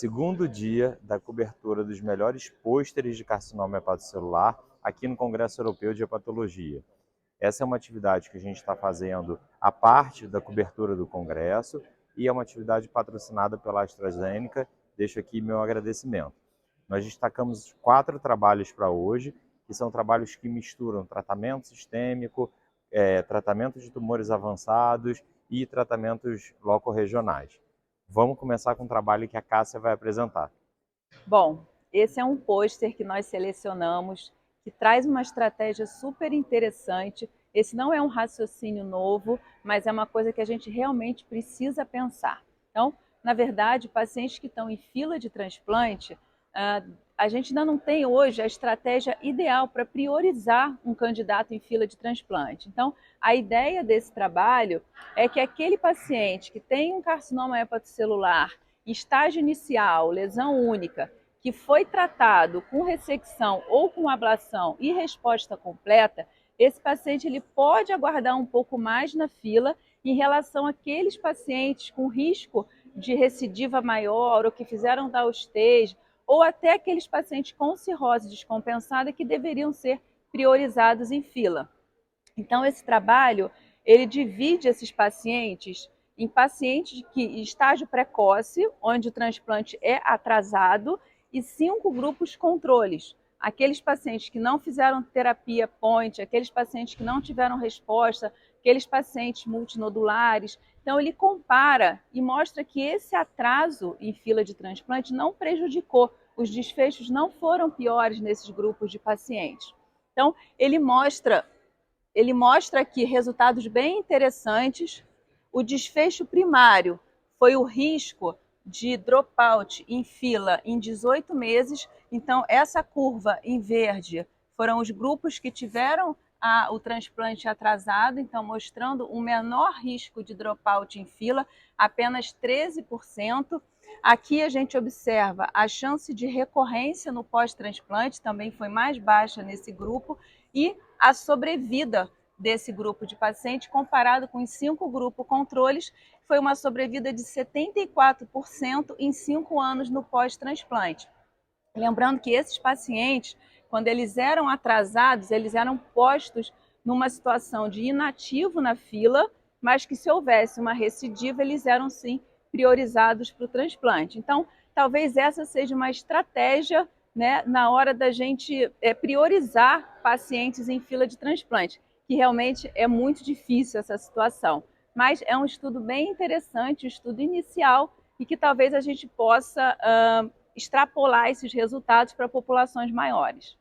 segundo dia da cobertura dos melhores pôsteres de carcinoma hepatocelular aqui no Congresso Europeu de Hepatologia. Essa é uma atividade que a gente está fazendo à parte da cobertura do Congresso e é uma atividade patrocinada pela AstraZeneca. Deixo aqui meu agradecimento. Nós destacamos 4 trabalhos para hoje, que são trabalhos que misturam tratamento sistêmico, tratamento de tumores avançados e tratamentos locorregionais. Vamos começar com um trabalho que a Cássia vai apresentar. Bom, esse é um pôster que nós selecionamos, que traz uma estratégia super interessante. Esse não é um raciocínio novo, mas é uma coisa que a gente realmente precisa pensar. Então, na verdade, pacientes que estão em fila de transplante, a gente ainda não tem hoje a estratégia ideal para priorizar um candidato em fila de transplante. Então, a ideia desse trabalho é que aquele paciente que tem um carcinoma hepatocelular, estágio inicial, lesão única, que foi tratado com ressecção ou com ablação e resposta completa, esse paciente ele pode aguardar um pouco mais na fila em relação àqueles pacientes com risco de recidiva maior ou que fizeram down-stage, ou até aqueles pacientes com cirrose descompensada que deveriam ser priorizados em fila. Então, esse trabalho, ele divide esses pacientes em pacientes em estágio precoce, onde o transplante é atrasado, e 5 grupos controles. Aqueles pacientes que não fizeram terapia point, aqueles pacientes que não tiveram resposta, aqueles pacientes multinodulares. Então, ele compara e mostra que esse atraso em fila de transplante não prejudicou, os desfechos não foram piores nesses grupos de pacientes. Então, ele mostra aqui resultados bem interessantes. O desfecho primário foi o risco de dropout em fila em 18 meses. Então, essa curva em verde foram os grupos que tiveram o transplante atrasado, então mostrando um menor risco de dropout em fila, apenas 13%. Aqui a gente observa a chance de recorrência no pós-transplante, também foi mais baixa nesse grupo, e a sobrevida desse grupo de pacientes, comparado com os 5 grupos controles, foi uma sobrevida de 74% em 5 anos no pós-transplante. Lembrando que esses pacientes, quando eles eram atrasados, eles eram postos numa situação de inativo na fila, mas que se houvesse uma recidiva, eles eram sim priorizados para o transplante. Então, talvez essa seja uma estratégia, né, na hora da gente priorizar pacientes em fila de transplante, que realmente é muito difícil essa situação. Mas é um estudo bem interessante, um estudo inicial, e que talvez a gente possa extrapolar esses resultados para populações maiores.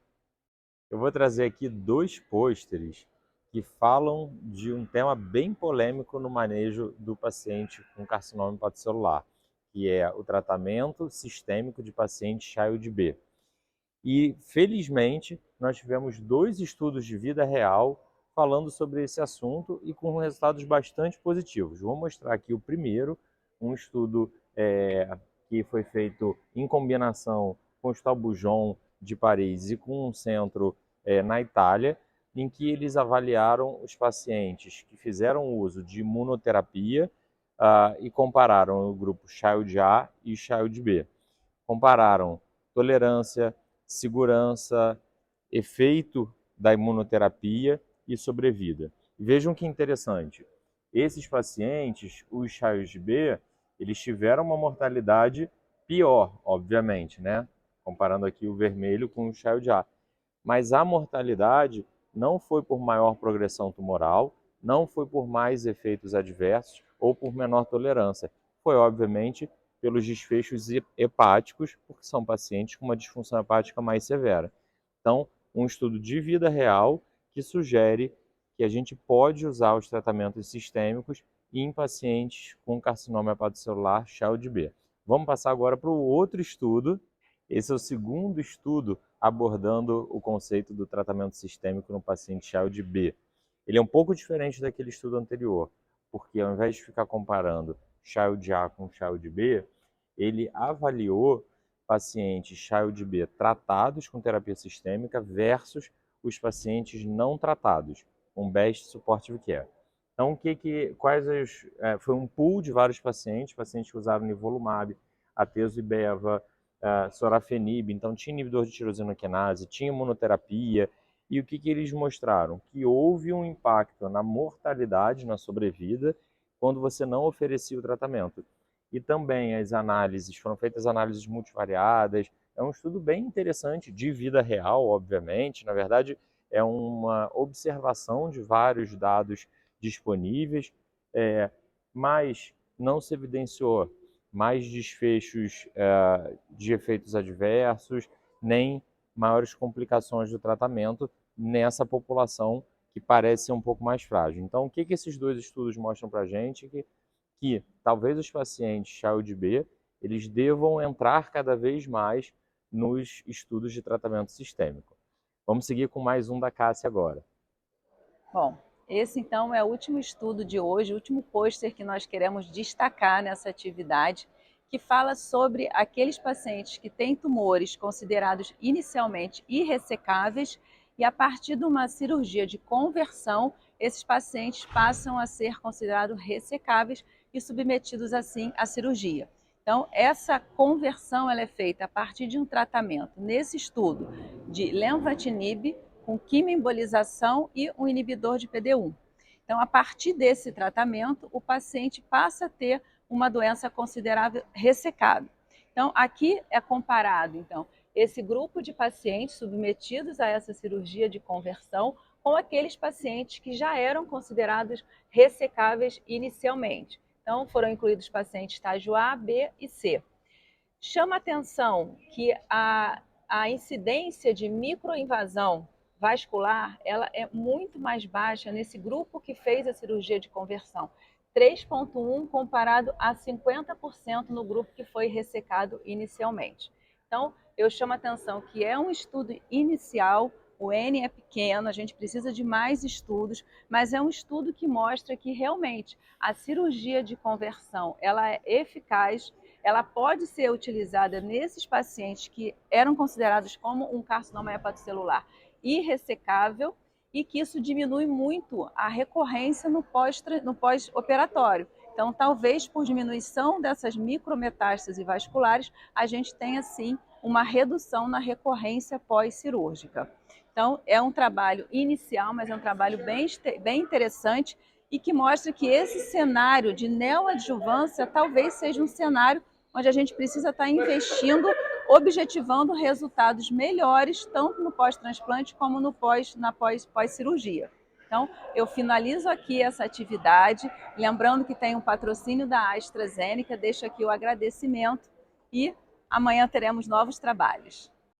Eu vou trazer aqui 2 pôsteres que falam de um tema bem polêmico no manejo do paciente com carcinoma hepatocelular, que é o tratamento sistêmico de paciente Child B. E, felizmente, nós tivemos 2 estudos de vida real falando sobre esse assunto e com resultados bastante positivos. Vou mostrar aqui o primeiro, um estudo que foi feito em combinação com o Hospital Bujon de Paris e com um centro na Itália, em que eles avaliaram os pacientes que fizeram uso de imunoterapia e compararam o grupo Child A e Child B. Compararam tolerância, segurança, efeito da imunoterapia e sobrevida. Vejam que interessante, esses pacientes, os Child B, eles tiveram uma mortalidade pior, obviamente, né? Comparando aqui o vermelho com o Child A. Mas a mortalidade não foi por maior progressão tumoral, não foi por mais efeitos adversos ou por menor tolerância. Foi, obviamente, pelos desfechos hepáticos, porque são pacientes com uma disfunção hepática mais severa. Então, um estudo de vida real que sugere que a gente pode usar os tratamentos sistêmicos em pacientes com carcinoma hepatocelular Child B. Vamos passar agora para o outro estudo. Esse é o segundo estudo abordando o conceito do tratamento sistêmico no paciente Child B. Ele é um pouco diferente daquele estudo anterior, porque ao invés de ficar comparando Child A com Child B, ele avaliou pacientes Child B tratados com terapia sistêmica versus os pacientes não tratados, com Best Supportive Care. Então, foi um pool de vários pacientes que usaram nivolumab, atezo e beva, sorafenib, então tinha inibidor de tirosina quinase, tinha imunoterapia, e o que eles mostraram? Que houve um impacto na mortalidade, na sobrevida, quando você não oferecia o tratamento. E também as análises, foram feitas análises multivariadas, é um estudo bem interessante, de vida real, obviamente, na verdade é uma observação de vários dados disponíveis, mas não se evidenciou mais desfechos de efeitos adversos, nem maiores complicações do tratamento nessa população que parece ser um pouco mais frágil. Então, o que esses dois estudos mostram para a gente? Que talvez os pacientes Child B, eles devam entrar cada vez mais nos estudos de tratamento sistêmico. Vamos seguir com mais um da Cássia agora. Bom, esse então é o último estudo de hoje, o último pôster que nós queremos destacar nessa atividade, que fala sobre aqueles pacientes que têm tumores considerados inicialmente irressecáveis e a partir de uma cirurgia de conversão, esses pacientes passam a ser considerados ressecáveis e submetidos assim à cirurgia. Então, essa conversão ela é feita a partir de um tratamento, nesse estudo, de lenvatinib, com quimioembolização e um inibidor de PD-1. Então, a partir desse tratamento, o paciente passa a ter uma doença considerável ressecada. Então, aqui é comparado, então, esse grupo de pacientes submetidos a essa cirurgia de conversão com aqueles pacientes que já eram considerados ressecáveis inicialmente. Então, foram incluídos pacientes estágio A, B e C. Chama atenção que a incidência de microinvasão vascular, ela é muito mais baixa nesse grupo que fez a cirurgia de conversão. 3,1 comparado a 50% no grupo que foi ressecado inicialmente. Então, eu chamo a atenção que é um estudo inicial, o N é pequeno, a gente precisa de mais estudos, mas é um estudo que mostra que realmente a cirurgia de conversão, ela é eficaz, ela pode ser utilizada nesses pacientes que eram considerados como um carcinoma hepatocelular irressecável e que isso diminui muito a recorrência no pós-operatório. Então, talvez por diminuição dessas micrometástases vasculares, a gente tenha sim uma redução na recorrência pós-cirúrgica. Então, é um trabalho inicial, mas é um trabalho bem interessante e que mostra que esse cenário de neoadjuvância talvez seja um cenário onde a gente precisa estar investindo, objetivando resultados melhores, tanto no pós-transplante como na pós-cirurgia. Então, eu finalizo aqui essa atividade, lembrando que tem um patrocínio da AstraZeneca, deixo aqui o agradecimento e amanhã teremos novos trabalhos.